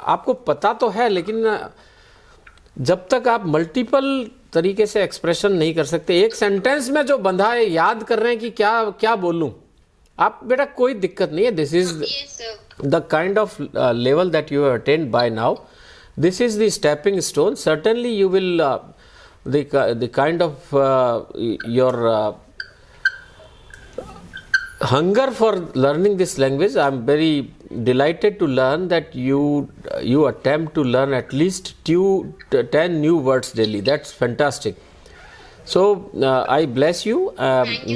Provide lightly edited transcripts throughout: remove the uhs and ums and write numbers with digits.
आपको पता तो है, लेकिन जब तक आप मल्टीपल तरीके से एक्सप्रेशन नहीं कर सकते, एक सेंटेंस में जो बंधा है याद कर रहे हैं कि क्या क्या बोलूं, आप बेटा कोई दिक्कत नहीं है. This is the kind of level that you have attend bye now. This is the stepping stone. Certainly you will the kind of your hunger for learning this language. I am very delighted to learn that you attempt to learn at least 10 new words daily. That's fantastic. So I bless you.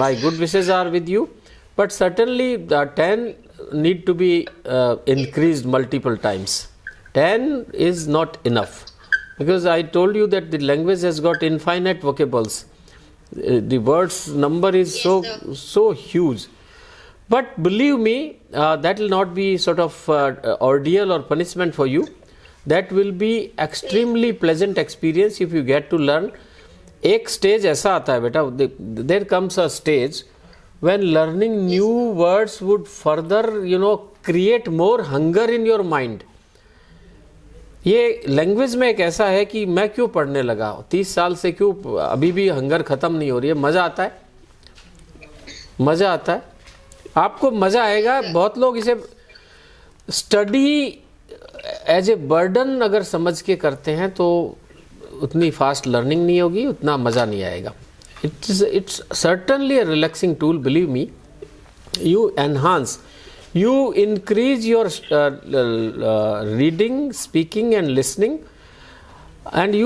My good wishes are with you. But certainly the 10 need to be increased multiple times. 10 is not enough, because I told you that the language has got infinite vocables. The words number is so huge. But believe me, that will not be sort of ordeal or punishment for you. That will be extremely pleasant experience if you get to learn. एक stage ऐसा आता है बेटा, there comes a stage when learning new words would further, create more hunger in your mind. ये language में एक ऐसा है कि मैं क्यों पढ़ने लगा, 30 साल से क्यों अभी भी हंगर खत्म नहीं हो रही है. मजा आता है, मजा आता है, आपको मजा आएगा. बहुत लोग इसे स्टडी एज ए बर्डन अगर समझ के करते हैं तो उतनी फास्ट लर्निंग नहीं होगी, उतना मजा नहीं आएगा. It's certainly a relaxing tool, believe me. You enhance, you increase your reading, speaking and listening, and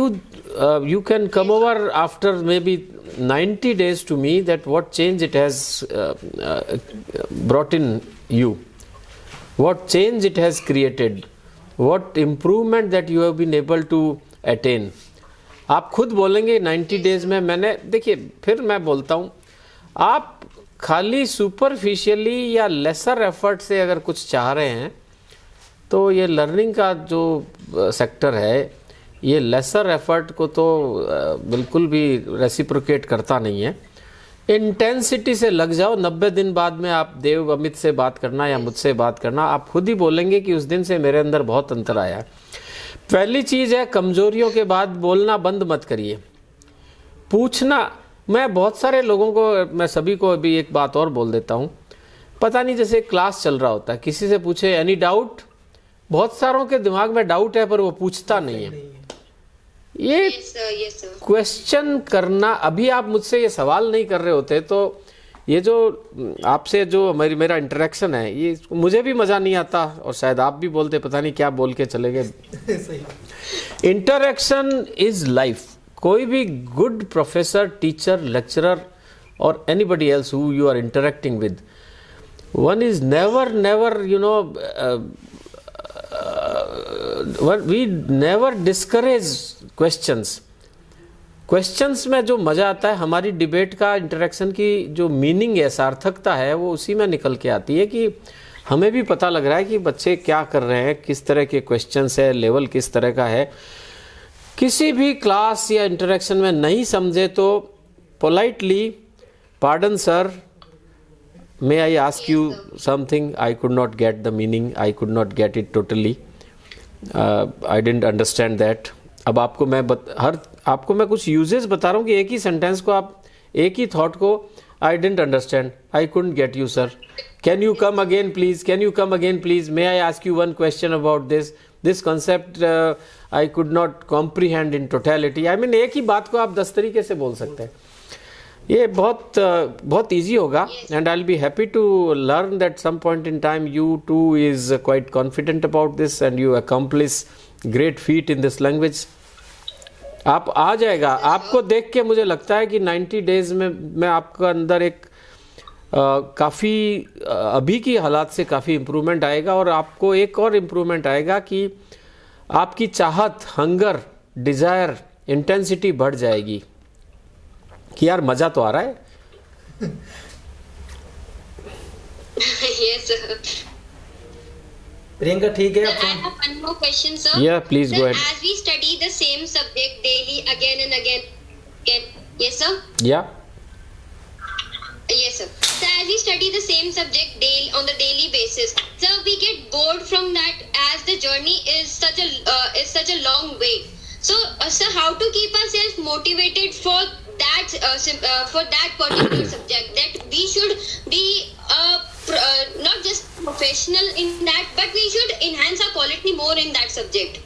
you can come over after maybe 90 days to me that what change it has brought in you, what change it has created, what improvement that you have been able to attain. आप खुद बोलेंगे 90 days में मैंने, देखिए फिर मैं बोलता हूँ, आप खाली सुपरफिशियली या लेसर एफर्ट से अगर कुछ चाह रहे हैं तो ये लर्निंग का जो सेक्टर है ये लेसर एफर्ट को तो बिल्कुल भी रेसिप्रोकेट करता नहीं है. इंटेंसिटी से लग जाओ. 90 दिन बाद में आप देव अमित से बात करना या मुझसे बात करना, आप खुद ही बोलेंगे कि उस दिन से मेरे अंदर बहुत अंतर आया है. पहली चीज़ है, कमजोरियों के बाद बोलना बंद मत करिए, पूछना. मैं बहुत सारे लोगों को, मैं सभी को अभी एक बात और बोल देता हूँ. पता नहीं, जैसे क्लास चल रहा होता है, किसी से पूछे एनी डाउट, बहुत सारों के दिमाग में डाउट है पर वो पूछता नहीं है. ये क्वेश्चन करना, अभी आप मुझसे ये सवाल नहीं कर रहे होते तो ये जो आपसे जो मेरा इंटरेक्शन है, ये मुझे भी मज़ा नहीं आता और शायद आप भी बोलते पता नहीं क्या बोल के चले गए. Interaction is life. कोई भी गुड प्रोफेसर, टीचर, लेक्चरर और anybody else who you are interacting with, one is never we never discourage questions. Questions में जो मज़ा आता है, हमारी डिबेट का, इंटरेक्शन की जो मीनिंग है, सार्थकता है, वो उसी में निकल के आती है कि हमें भी पता लग रहा है कि बच्चे क्या कर रहे हैं, किस तरह के क्वेश्चंस है, लेवल किस तरह का है. किसी भी क्लास या इंटरेक्शन में नहीं समझे तो politely, pardon sir, may I ask you something, I could not get the meaning, I could not get it totally, I didn't understand that. अब आपको मैं कुछ यूजेस बता रहा हूँ कि एक ही सेंटेंस को आप, एक ही थॉट को, I didn't understand, I couldn't get you sir, can you come again please, can you come again please, may I ask you one question about this concept I could not comprehend in totality. I mean, एक ही बात को आप 10 तरीके से बोल सकते हैं. ये बहुत ईजी होगा. And I will be happy to learn that some point in time you too is quite confident about this and you accomplish great feat in this language. आप आ जाएगा. आपको देख के मुझे लगता है कि 90 डेज में आपका अंदर एक काफ़ी अभी की हालात से काफ़ी इम्प्रूवमेंट आएगा. और आपको एक और इम्प्रूवमेंट आएगा कि आपकी चाहत, हंगर, डिज़ायर, इंटेंसिटी बढ़ जाएगी कि यार मज़ा तो आ रहा है. Yes, sir. प्रियंका ठीक है. Sir, I have one more question, sir. Yeah, please sir, go ahead. As we study the same subject daily again and again. Yes, sir. Yeah. Yes, sir. So as we study the same subject on the daily basis, sir, we get bored from that as the journey is such such a long way. So, sir, how to keep ourselves motivated for that particular subject? That we should be not just professional in that, but we should enhance our quality more in that subject.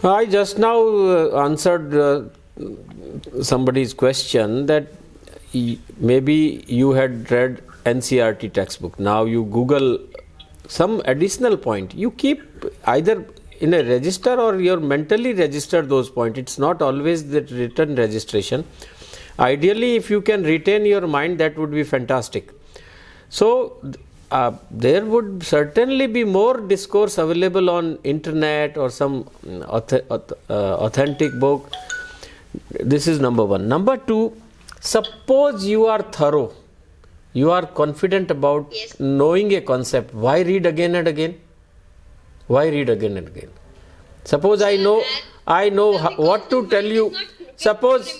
I just now answered somebody's question that maybe you had read NCERT textbook. Now you Google some additional point. You keep either in a register or you're mentally register those points. It's not always the written registration. Ideally, if you can retain your mind, that would be fantastic. So there would certainly be more discourse available on internet or some authentic book. This is number one. Number two, suppose you are thorough, you are confident about Yes. knowing a concept. Why read again and again? Why read again and again? Suppose I know what to tell you. Suppose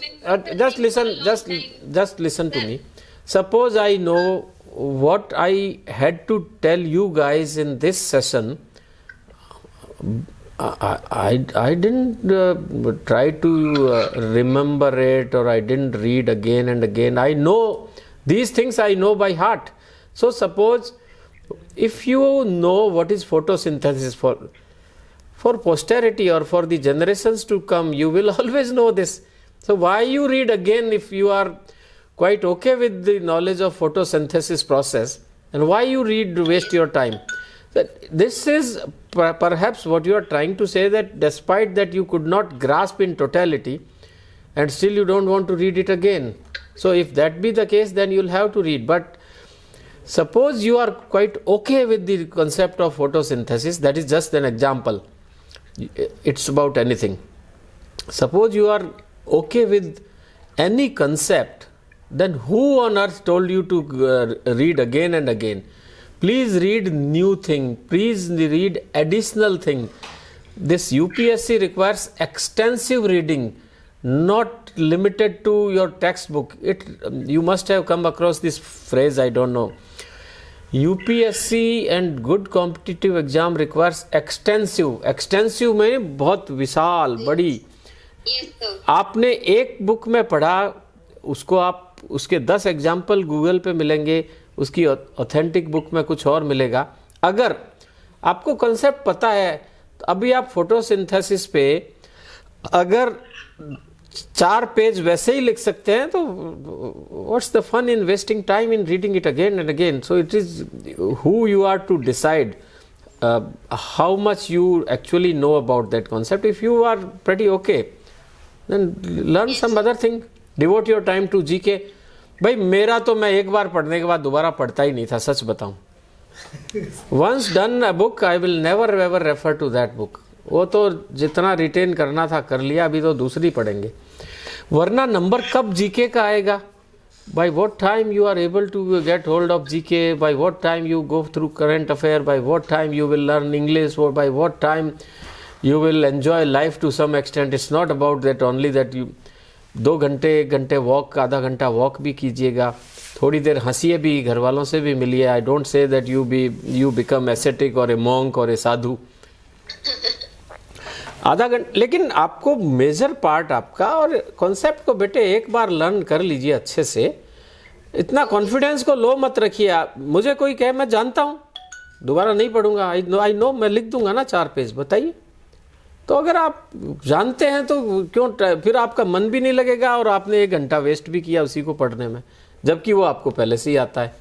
just listen to me. Suppose I know what I had to tell you guys in this session. I didn't try to remember it, or I didn't read again and again. I know these things, I know by heart. So suppose if you know what is photosynthesis for posterity or for the generations to come, you will always know this. So why you read again if you are quite okay with the knowledge of photosynthesis process, and why you read to waste your time? This is perhaps what you are trying to say, that despite that you could not grasp in totality and still you don't want to read it again. So if that be the case, then you'll have to read. But suppose you are quite okay with the concept of photosynthesis, that is just an example. It's about anything. Suppose you are okay with any concept, then who on earth told you to read again and again? Please read new thing. Please read additional thing. This UPSC requires extensive reading, not limited to your textbook. You must have come across this phrase, I don't know. UPSC and good competitive exam requires extensive. Extensive में बहुत विशाल बड़ी. Yes, sir. आपने एक book में पढ़ा, उसको आप उसके 10 एग्जाम्पल गूगल पे मिलेंगे, उसकी ऑथेंटिक बुक में कुछ और मिलेगा. अगर आपको कॉन्सेप्ट पता है, तो अभी आप फोटोसिंथेसिस पे अगर 4 पेज वैसे ही लिख सकते हैं, तो what's the fun in wasting time in reading it again and again? So it is who you are to decide how much you actually know about that concept. If you are pretty okay, then learn some other thing. Devote your time to GK. भाई मेरा तो मैं एक बार पढ़ने के बाद दोबारा पढ़ता ही नहीं था, सच बताऊं. Once done a book, I will never ever refer to that book. वो तो जितना रिटेन करना था कर लिया, अभी तो दूसरी पढ़ेंगे. वरना नंबर कब GK का आएगा? By what time you are able to get hold of GK? By what time you go through current affair? By what time you will learn English? Or by what time you will enjoy life to some extent? It's not about that only that you 2 घंटे 1 घंटे walk, आधा घंटा walk भी कीजिएगा, थोड़ी देर हंसिए भी, घर वालों से भी मिलिए. I don't say that you become ascetic और ए मॉन्क और ए साधु. आधा घंटा, लेकिन आपको मेजर पार्ट आपका और कॉन्सेप्ट को बेटे एक बार लर्न कर लीजिए अच्छे से. इतना कॉन्फिडेंस को लो मत रखिए. मुझे कोई कहे मैं जानता हूँ, दोबारा नहीं पढ़ूंगा, आई नो, मैं लिख दूंगा ना 4 पेज, बताइए. तो अगर आप जानते हैं तो क्यों, फिर आपका मन भी नहीं लगेगा और आपने 1 घंटा वेस्ट भी किया उसी को पढ़ने में, जबकि वो आपको पहले से ही आता है.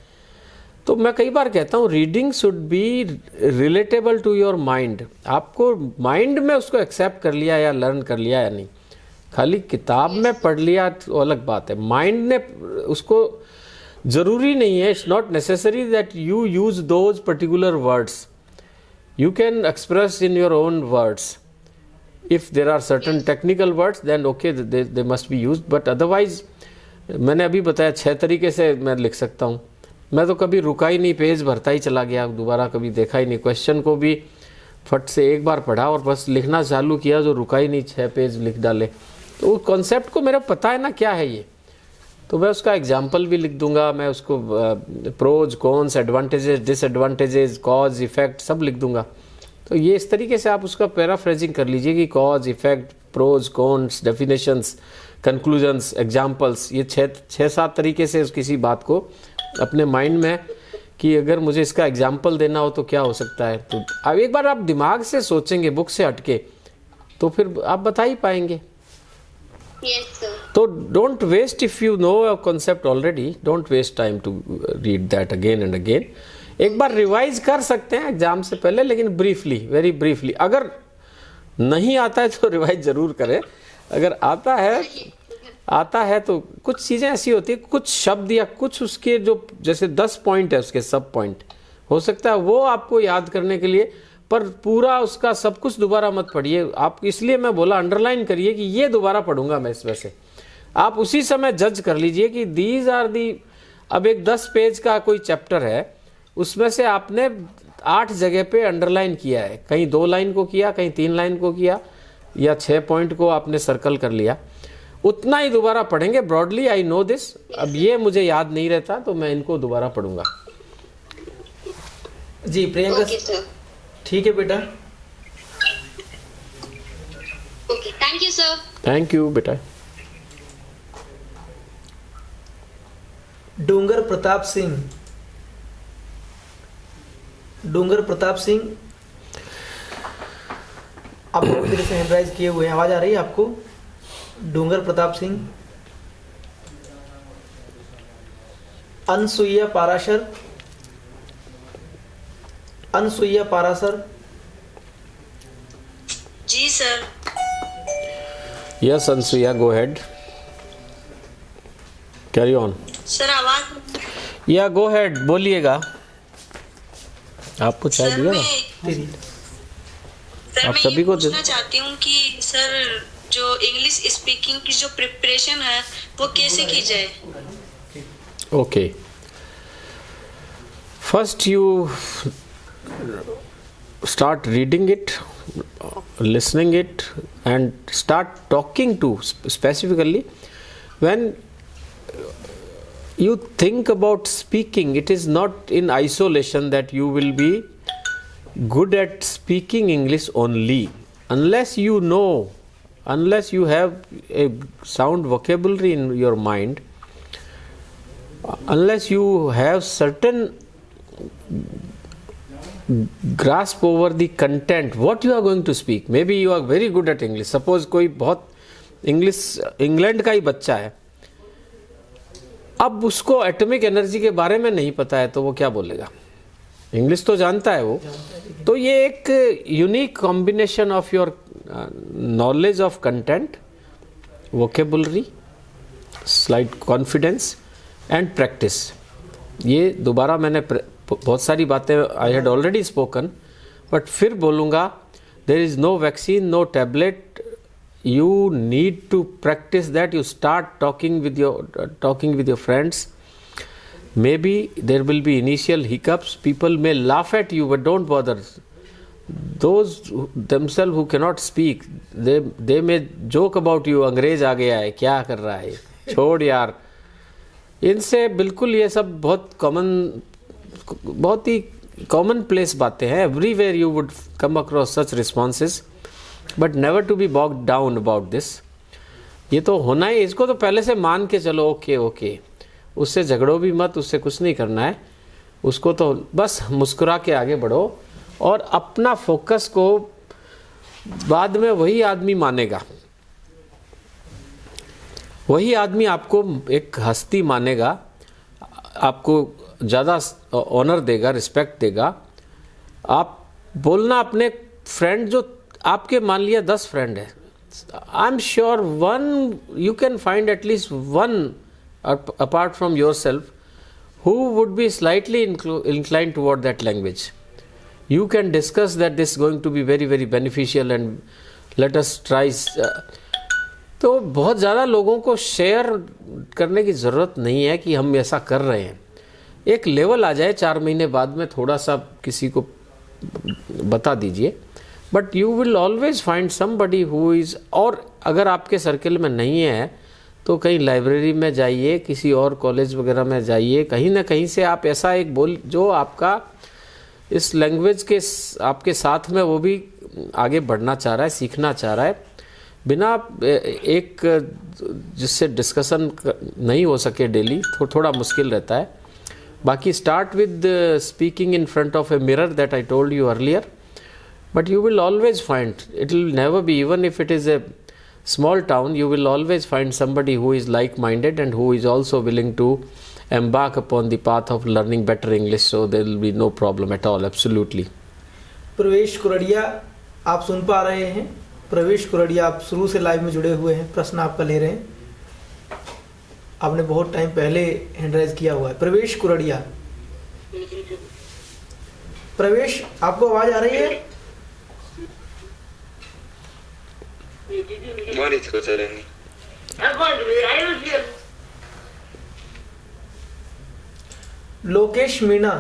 तो मैं कई बार कहता हूँ reading should be relatable to your mind. आपको माइंड में उसको एक्सेप्ट कर लिया या लर्न कर लिया या नहीं, खाली किताब में पढ़ लिया तो अलग बात है. माइंड ने उसको, जरूरी नहीं है, it's not necessary that you use those particular words. You can express in your own words. If there are certain technical words, then okay, they must be used, but otherwise मैंने अभी बताया 6 तरीके से मैं लिख सकता हूँ. मैं तो कभी रुका ही नहीं, पेज भरता ही चला गया, दोबारा कभी देखा ही नहीं. क्वेश्चन को भी फट से एक बार पढ़ा और बस लिखना चालू किया, जो रुका ही नहीं, 6 पेज लिख डाले. तो उस कॉन्सेप्ट को मेरा पता है ना क्या है ये, तो मैं उसका एग्जाम्पल भी लिख दूंगा, मैं उसको pros cons, advantages, disadvantages, cause, effect सब लिख दूंगा. तो ये इस तरीके से आप उसका पैराफ्रेजिंग कर लीजिए कि cause, effect, pros, cons, definitions, conclusions, examples, ये छः सात तरीके से किसी बात को अपने माइंड में कि अगर मुझे इसका एग्जाम्पल देना हो तो क्या हो सकता है। तो अब एक बार आप दिमाग से सोचेंगे बुक से हटके तो फिर आप बता ही पाएंगे। Yes, sir. तो don't waste, if you know a concept already, don't waste time to read that again and again. एक बार रिवाइज कर सकते हैं एग्जाम से पहले, लेकिन ब्रीफली, वेरी ब्रीफली। अगर नहीं आता है तो रिवाइज जरूर करें, अगर आता है तो कुछ चीज़ें ऐसी होती है, कुछ शब्द या कुछ उसके जो जैसे 10 पॉइंट है उसके सब पॉइंट, हो सकता है वो आपको याद करने के लिए, पर पूरा उसका सब कुछ दोबारा मत पढ़िए आप। इसलिए मैं बोला अंडरलाइन करिए कि ये दोबारा पढ़ूंगा मैं इसमें से। आप उसी समय जज कर लीजिए कि दीज आर दी, अब एक 10 पेज का कोई चैप्टर है, उसमें से आपने 8 जगह पे अंडरलाइन किया है, कहीं 2 लाइन को किया, कहीं 3 लाइन को किया, या 6 पॉइंट को आपने सर्कल कर लिया, उतना ही दोबारा पढ़ेंगे ब्रॉडली। आई नो दिस, अब ये मुझे याद नहीं रहता तो मैं इनको दोबारा पढ़ूंगा। जी प्रियंका, Okay, sir. ठीक है बेटा। Okay, thank you, sir. Thank you बेटा। डूंगर प्रताप सिंह, डूंगर प्रताप सिंह, आप बहुत देर से हैंड राइज किए हुए हैं, आवाज आ रही है आपको? डूंगर प्रताप सिंह। अनसुईया पाराशर, अनसुईया पाराशर। जी sir. Yes Anusuiya, go head, carry on. Sir आवाज। या गो हेड, बोलिएगा। आपको चाय सर दिया ना? सर आप मैं सभी ये को दे- पूछना चाहती हूँ कि सर जो इंग्लिश स्पीकिंग की जो प्रिपरेशन है वो कैसे की जाए? Okay. First you start reading it, listening it, and start talking to specifically. When you think about speaking, it is not in isolation that you will be good at speaking English only. Unless you know, unless you have a sound vocabulary in your mind, unless you have certain grasp over the content, what you are going to speak. Maybe you are very good at English. Suppose कोई बहुत English England का ही बच्चा है, अब उसको atomic energy के बारे में नहीं पता है तो वो क्या बोलेगा? इंग्लिश तो जानता है वो। तो ये एक unique combination of your knowledge of content, vocabulary, slight confidence and practice. ये दोबारा मैंने बहुत सारी बातें I had already spoken, but फिर बोलूँगा, there is no vaccine, no tablet, you need to practice that. You start talking with your friends. Maybe there will be initial hiccups, people may laugh at you, but don't bother. Those themselves who cannot speak, they may joke about you, अंग्रेज आ गया है, क्या कर रहा है, छोड़ यार। इनसे बिल्कुल, ये सब बहुत ही कॉमन प्लेस बातें हैं। Everywhere you would come across such responses, but never to be bogged down about this. ये तो होना ही, इसको तो पहले से मान के चलो, ओके, उससे झगड़ो भी मत, उससे कुछ नहीं करना है, उसको तो बस मुस्कुरा के आगे बढ़ो, और अपना फोकस को बाद में वही आदमी मानेगा, वही आदमी आपको एक हस्ती मानेगा, आपको ज़्यादा ऑनर देगा, रिस्पेक्ट देगा। आप बोलना अपने फ्रेंड, जो आपके मान लिया 10 फ्रेंड है, I am sure you can find at least one apart from your self who would be slightly inclined toward that language. You can discuss that this is going to be very very beneficial and let us try. तो बहुत ज़्यादा लोगों को share करने की ज़रूरत नहीं है कि हम ऐसा कर रहे हैं. एक लेवल आ जाए 4 महीने बाद में, थोड़ा सा किसी को बता दीजिए, but you will always find somebody who is. और अगर आपके सर्कल में नहीं है तो कहीं लाइब्रेरी में जाइए, किसी और कॉलेज वगैरह में जाइए, कहीं ना कहीं से आप ऐसा एक बोल जो आपका इस लैंग्वेज के आपके साथ में वो भी आगे बढ़ना चाह रहा है, सीखना चाह रहा है। बिना एक जिससे डिस्कशन नहीं हो सके डेली थोड़ा मुश्किल रहता है। बाकी start with speaking in front of a mirror that I told you earlier, but you will always find, it will never be, even if it is a small town, you will always find somebody who is like-minded and who is also willing to embark upon the path of learning better English, so there will be no problem at all, absolutely. प्रवेश कुरड़िया आप सुन पा रहे हैं? प्रवेश कुरड़िया आप शुरू से live में जुड़े हुए हैं, प्रश्न आपका ले रहे हैं। आपने बहुत टाइम पहले हैंड राइज किया हुआ है। प्रवेश कुरड़िया, प्रवेश आपको आवाज आ रही है? लोकेश मीणा,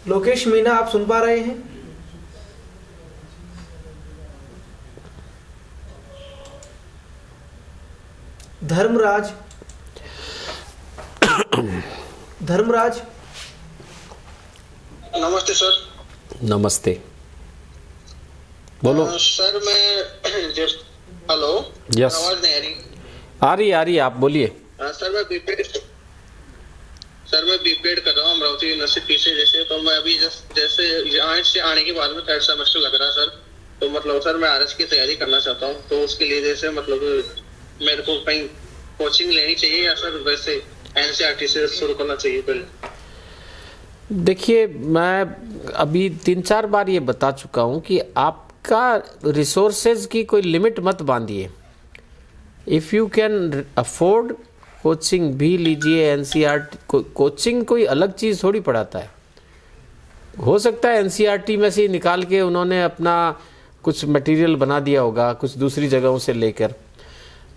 लोकेश मीणा आप सुन पा रहे हैं? धर्मराज, धर्मराज नमस्ते सर। नमस्ते, बोलो। सर मैं हेलो, यस, आवाज नहीं आ रही? आ रही आप बोलिए। सर मैं बीपीएड कर रहा हूँ अमरावती यूनिवर्सिटी से। जैसे तो मैं अभी जैसे यहाँ से आने के बाद में 3rd सेमेस्टर लग रहा है सर। तो मतलब सर मैं आरएस की तैयारी करना चाहता हूँ, तो उसके लिए जैसे मतलब मेरे को कहीं कोचिंग लेनी चाहिए या सर वैसे एनसीईआरटी से शुरू करना चाहिए पहले? देखिए, मैं अभी 3-4 बार ये बता चुका हूँ कि आपका रिसोर्सेज की कोई लिमिट मत बांधिए। If you can afford coaching भी लीजिए। एनसीईआरटी कोचिंग कोई अलग चीज़ थोड़ी पढ़ाता है। हो सकता है एनसीईआरटी में से निकाल के उन्होंने अपना कुछ मटेरियल बना दिया होगा कुछ दूसरी जगहों से लेकर,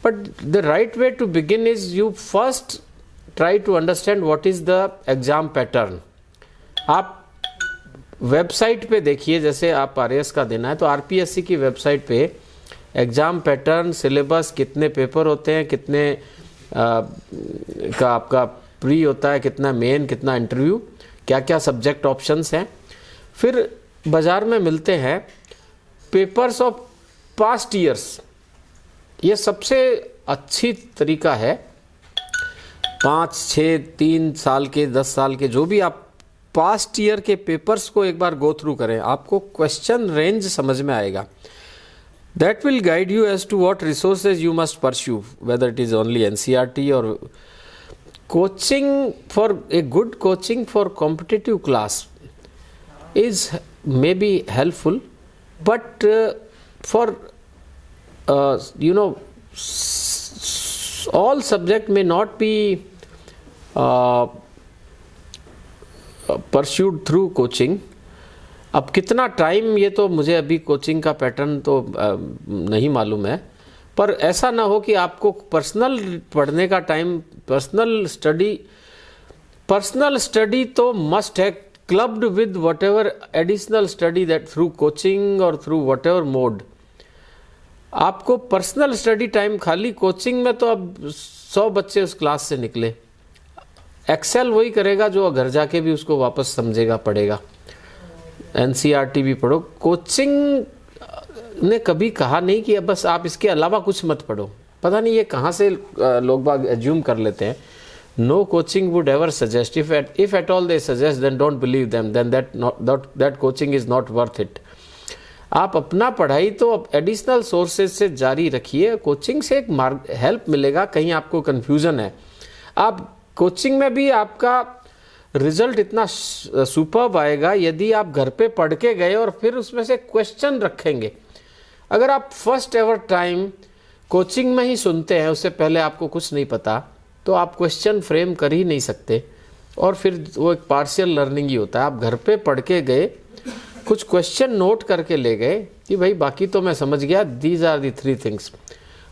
but the right way to begin is you first try to understand what is the exam pattern. आप वेबसाइट पे देखिए, जैसे आप आरएएस का देना है तो आरपीएससी की वेबसाइट पे एग्जाम पैटर्न, सिलेबस, कितने पेपर होते हैं, कितने का आपका प्री होता है, कितना मेन, कितना इंटरव्यू, क्या क्या सब्जेक्ट ऑप्शंस हैं। फिर बाज़ार में मिलते हैं पेपर्स ऑफ पास्ट ईयर्स। ये सबसे अच्छी तरीका है। 5, 6, 3 साल के, 10 साल के, जो भी आप पास्ट ईयर के पेपर्स को एक बार गो थ्रू करें, आपको क्वेश्चन रेंज समझ में आएगा। That will guide you as to what resources you must pursue, whether it is only NCERT or coaching. For a good coaching for competitive class is maybe helpful, but for all subject may not be pursued through coaching. अब कितना time, ये तो मुझे अभी coaching का pattern तो नहीं मालूम है, पर ऐसा ना हो कि आपको पर्सनल पढ़ने का टाइम, पर्सनल स्टडी तो मस्ट है, clubbed with what ever additional study that through coaching और थ्रू वट एवर मोड। आपको पर्सनल स्टडी टाइम खाली कोचिंग में तो अब 100 बच्चे उस क्लास से निकले, एक्सेल वही करेगा जो घर जाके भी उसको वापस समझेगा, पढ़ेगा। एनसीईआरटी भी पढ़ो। कोचिंग ने कभी कहा नहीं कि अब बस आप इसके अलावा कुछ मत पढ़ो। पता नहीं ये कहाँ से लोग बाग एज्यूम कर लेते हैं। No coaching would ever suggest, if at all they suggest then don't believe them, then that coaching is not worth it. आप अपना पढ़ाई तो एडिशनल सोर्सेज से जारी रखिए। कोचिंग से एक हेल्प मिलेगा, कहीं आपको कन्फ्यूजन है, आप कोचिंग में भी आपका रिजल्ट इतना सुपर्ब आएगा यदि आप घर पे पढ़ के गए और फिर उसमें से क्वेश्चन रखेंगे। अगर आप फर्स्ट एवर टाइम कोचिंग में ही सुनते हैं, उससे पहले आपको कुछ नहीं पता, तो आप क्वेश्चन फ्रेम कर ही नहीं सकते, और फिर वो एक पार्शियल लर्निंग ही होता है। आप घर पे पढ़ के गए, कुछ क्वेश्चन नोट करके ले गए कि भाई बाकी तो मैं समझ गया, दीज आर दी 3 थिंग्स।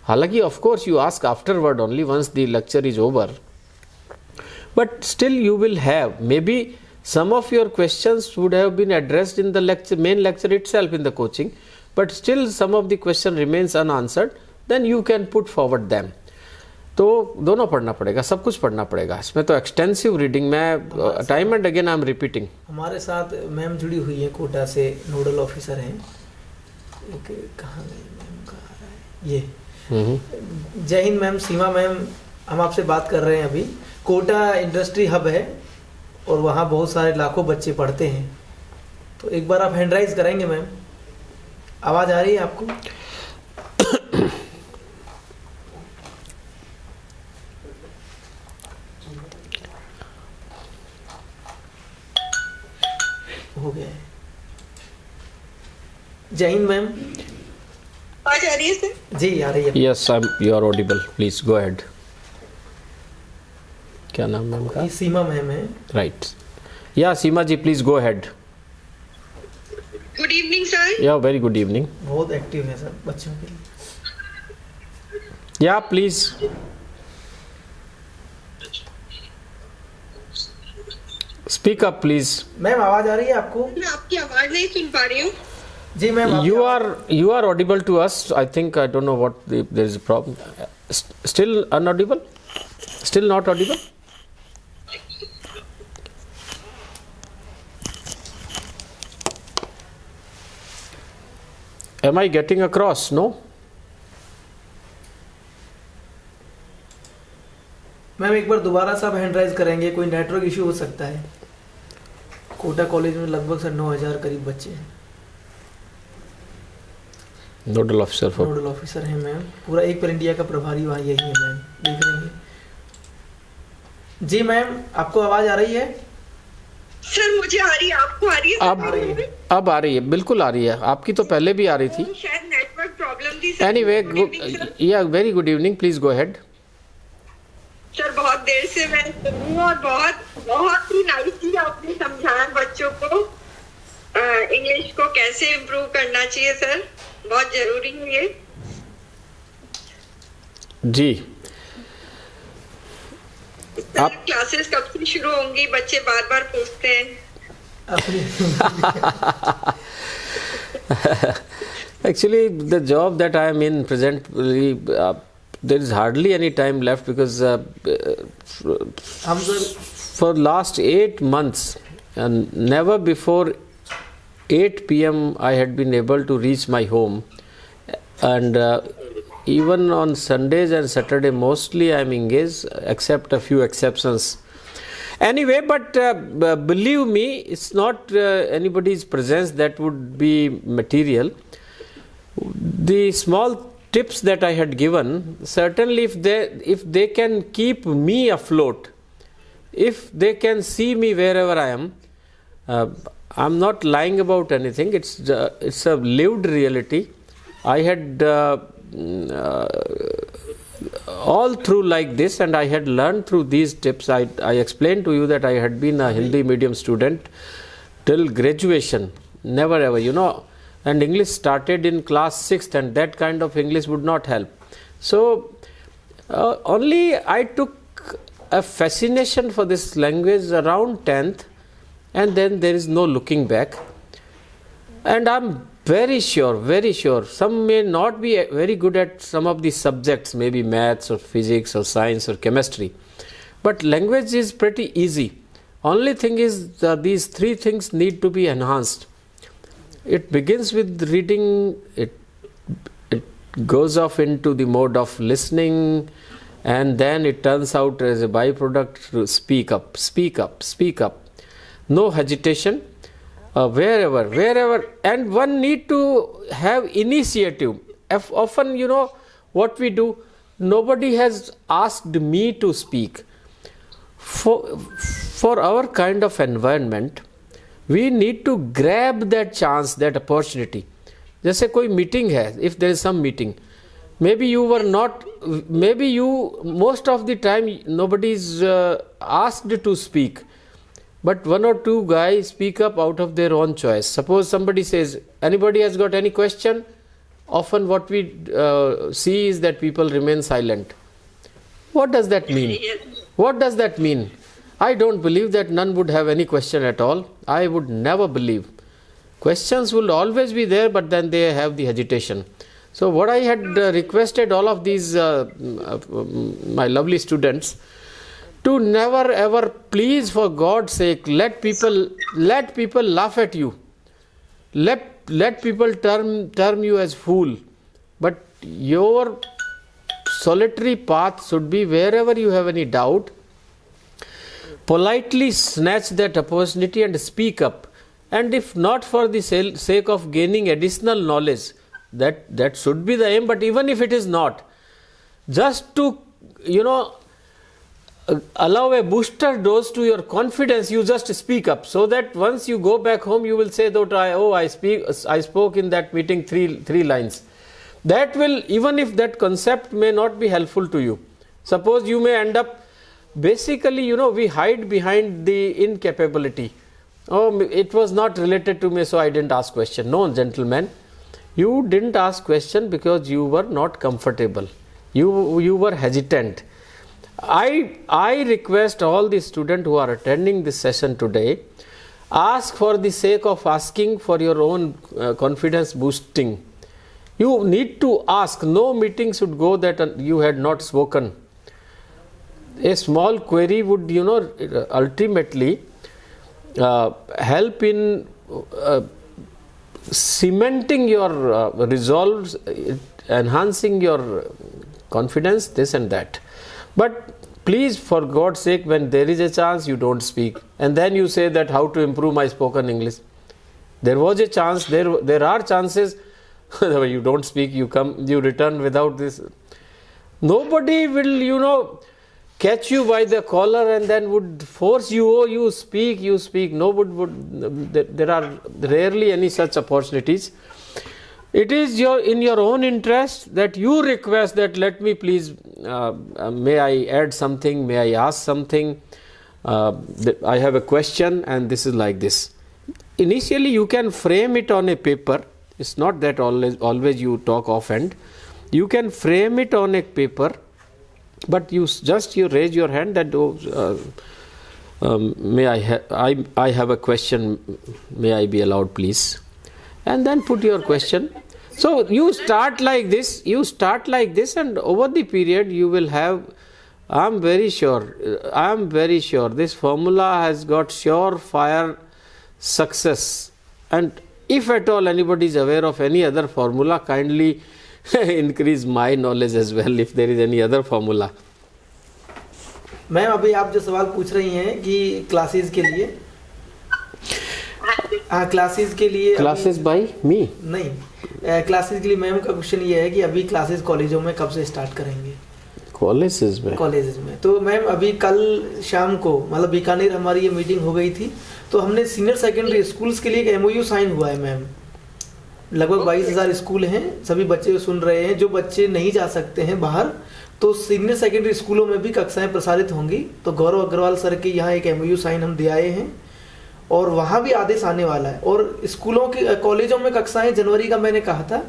हालांकि of course you ask afterward only once the lecture is over, but still you will have, maybe some of your questions would have been addressed in the main lecture itself in the coaching, but still some of the question remains unanswered, then you can put forward them. तो दोनों पढ़ना पड़ेगा, सब कुछ पढ़ना पड़ेगा। इसमें तो एक्सटेंसिव रीडिंग, मैं time and again I am repeating. हमारे साथ मैम जुड़ी हुई है, कोटा से नोडल ऑफिसर हैं। कहाँ गई मैम, कहाँ है ये? जय हिंद मैम, सीमा मैम, हम आपसे बात कर रहे हैं अभी। कोटा इंडस्ट्री हब है और वहाँ बहुत सारे लाखों बच्चे पढ़ते हैं, तो एक बार आप हैंड राइज करेंगे मैम? आवाज़ आ रही है आपको? हो गया है। जय हिंद मैम। आवाज आ रही है सर? जी आ रही है। Yes, you are audible, please go ahead. क्या नाम मैम का? ये सीमा मैम है। Right, yeah Seema ji please go ahead. Good evening sir. Yeah very good evening. बहुत एक्टिव है सर बच्चों के लिए। Yeah please. Speak up please. Ma'am आवाज आ रही है आपको? मैं आपकी आवाज नहीं सुन पा रही हूँ। जी ma'am. You are audible to us. I think I don't know what there is a problem. Still unaudible? Still not audible? Am I getting across? No? Ma'am एक बार दोबारा सब हैंड राइज करेंगे, कोई नेटवर्क इशू हो सकता है। Kota college में लगभग सर 9000 करीब बच्चे हैं। Nodal officer for nodal officer हैं मैम, पूरा एक पर इंडिया का प्रभारी वहाँ यही है मैम, देख रहे हैं। जी मैम आपको आवाज आ रही है? सर मुझे आ रही है, आपको आ रही है? आ रही है। अब आ रही है, बिल्कुल आ रही है। आपकी तो पहले भी आ रही थी। शायद नेटवर्क प्रॉब्लम थी sir. Anyway, Good evening, sir. या very good evening, please go ahead. Sir बहुत देर से मैं सुन रही हूँ और बहुत ही नाइसली आपने समझाया बच्चों को इंग्लिश को कैसे इम्प्रूव करना चाहिए सर, बहुत जरूरी है ये। जी सर क्लासेस कब से शुरू होंगी? बच्चे बार बार पूछते हैं। Actually, the job that I am in presently, there is hardly any time left because for last 8 months and never before 8 p.m. I had been able to reach my home, and even on Sundays and Saturday mostly I am engaged, except a few exceptions. Anyway, but believe me, it's not anybody's presence that would be material. The small tips that I had given, certainly if they can keep me afloat, if they can see me wherever I am, I'm not lying about anything. It's a lived reality. I had all through like this, and I had learned through these tips. I explained to you that I had been a Hindi medium student till graduation, never ever, and English started in class 6th, and that kind of English would not help. So only I took a fascination for this language around 10th, and then there is no looking back. And I'm very sure, some may not be very good at some of these subjects, maybe maths or physics or science or chemistry, but language is pretty easy. Only thing is these 3 things need to be enhanced. It begins with reading, it goes off into the mode of listening, and then it turns out as a byproduct to speak up. No hesitation. Wherever, and one need to have initiative. Often, what we do, nobody has asked me to speak. For our kind of environment, we need to grab that chance, that opportunity. जैसे कोई meeting है, if there is some meeting, maybe most of the time nobody is asked to speak, but 1 or 2 guys speak up out of their own choice. Suppose somebody says, anybody has got any question? Often what we see is that people remain silent. What does that mean? What does that mean? I don't believe that none would have any question at all. I would never believe. Questions will always be there, but then they have the hesitation. So what I had requested all of these my lovely students to never ever, please, for God's sake, let people laugh at you. Let people term you as fool. But your solitary path should be, wherever you have any doubt, politely snatch that opportunity and speak up. And if not for the sake of gaining additional knowledge, that should be the aim. But even if it is not, just to allow a booster dose to your confidence, you just speak up, so that once you go back home, you will say that I spoke in that meeting three lines. That will, even if that concept may not be helpful to you, suppose you may end up, basically, we hide behind the incapability. Oh, it was not related to me, so I didn't ask question. No, gentlemen, you didn't ask question because you were not comfortable. You were hesitant. I request all the students who are attending this session today, ask for the sake of asking, for your own confidence boosting. You need to ask. No meeting should go that you had not spoken. A small query would, ultimately help in cementing your resolves, enhancing your confidence, this and that. But please, for God's sake, when there is a chance, you don't speak. And then you say that how to improve my spoken English. There was a chance, there are chances. You don't speak, you return without this. Nobody will, catch you by the collar and then would force you, oh, you speak. Nobody would. There are rarely any such opportunities. It is in your own interest that you request that, let me please, may I add something, may I ask something, I have a question and this is like this. Initially you can frame it on a paper. It's not that always you talk offhand. You can frame it on a paper, but you raise your hand that, may I have a question, may I be allowed please, and then put your question. So you start like this, and over the period you will have, I am very sure this formula has got surefire success. And if at all anybody is aware of any other formula, kindly increase my knowledge as well if there is any other formula. Ma'am, अभी आप जो सवाल पूछ रही हैं कि classes के लिए, क्लासेस के लिए क्लासेस बाय मी नहीं, क्लासेस के लिए मैम का क्वेश्चन ये है कि अभी क्लासेस कॉलेजों में कब से स्टार्ट करेंगे? कॉलेजेस में तो मैम अभी कल शाम को, मतलब बीकानेर हमारी ये मीटिंग हो गई थी, तो हमने सीनियर सेकेंडरी स्कूल्स के लिए एक MOU साइन हुआ है मैम। लगभग 22,000 स्कूल हैं, सभी बच्चे सुन रहे हैं। जो बच्चे नहीं जा सकते हैं बाहर, तो सीनियर सेकेंडरी स्कूलों में भी कक्षाएं प्रसारित होंगी। तो गौरव अग्रवाल सर के यहाँ एक MOU साइन हम दे आए हैं और वहाँ भी आदेश आने वाला है। और स्कूलों की, कॉलेजों में कक्षाएं जनवरी का मैंने कहा था,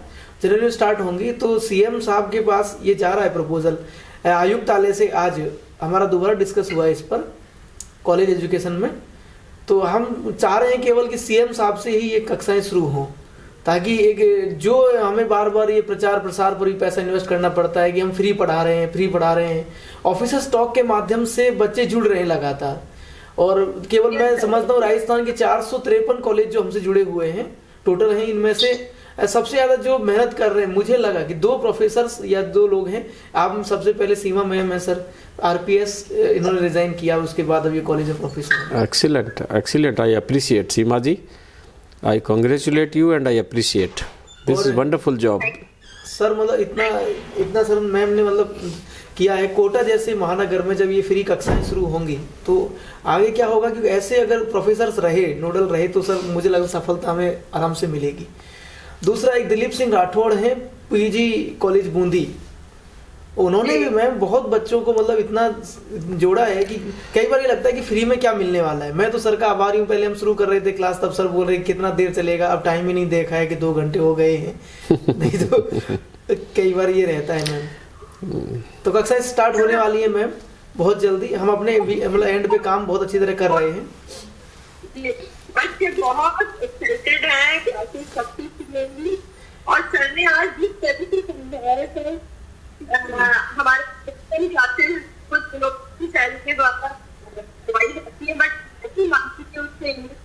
जनवरी में स्टार्ट होंगी। तो CM साहब के पास ये जा रहा है प्रपोजल, आयुक्तालय से आज हमारा दोबारा डिस्कस हुआ है इस पर कॉलेज एजुकेशन में। तो हम चाह रहे हैं केवल कि CM साहब से ही ये कक्षाएं शुरू हों, ताकि एक जो हमें बार बार ये प्रचार प्रसार पर भी पैसा इन्वेस्ट करना पड़ता है कि हम फ्री पढ़ा रहे हैं, ऑफिसर स्टॉक के माध्यम से बच्चे जुड़ रहे हैं लगातार। और केवल मैं समझता हूँ राजस्थान के 453 कॉलेज जो हमसे जुड़े हुए हैं टोटल हैं, इनमें से सबसे ज्यादा जो मेहनत कर रहे हैं, मुझे लगा कि 2 प्रोफेसर या 2 लोग हैं। आप सबसे पहले सीमा मैम है सर, RPS इन्होंने रिजाइन किया, उसके बाद अब ये college of professor. Excellent, I appreciate Seema ji, I congratulate you and I appreciate. This is wonderful job. Sir मतलब इतना सर मैम ने मतलब किया है। कोटा जैसे महानगर में जब ये फ्री कक्षाएं शुरू होंगी तो आगे क्या होगा, क्योंकि ऐसे अगर प्रोफेसर्स रहे, नोडल रहे, तो सर मुझे लगा सफलता हमें आराम से मिलेगी। दूसरा, एक दिलीप सिंह राठौड़ हैं, PG कॉलेज बूंदी, उन्होंने भी मैम बहुत बच्चों को मतलब इतना जोड़ा है कि कई बार ये लगता है कि फ्री में क्या मिलने वाला है। मैं तो सर का आभारी हूँ। पहले हम शुरू कर रहे थे क्लास, तब सर बोल रहे कितना देर चलेगा, अब टाइम ही नहीं देखा है कि 2 घंटे हो गए हैं। नहीं तो कई बार ये रहता है मैम। तो कक्षा स्टार्ट होने वाली है मैम बहुत जल्दी। हम अपने मतलब एंड पे काम बहुत अच्छी तरह कर रहे हैं। बच्चे बहुत एक्साइटेड हैं, क्लासेस सक्सेस मिलेंगी। और सर ने आज जिस तरीके सर हमारे क्लासेस कुछ लोग की सैलरी के द्वारा प्रोवाइड होती है, बट ऐसी मांगती है उससे इंग्लिश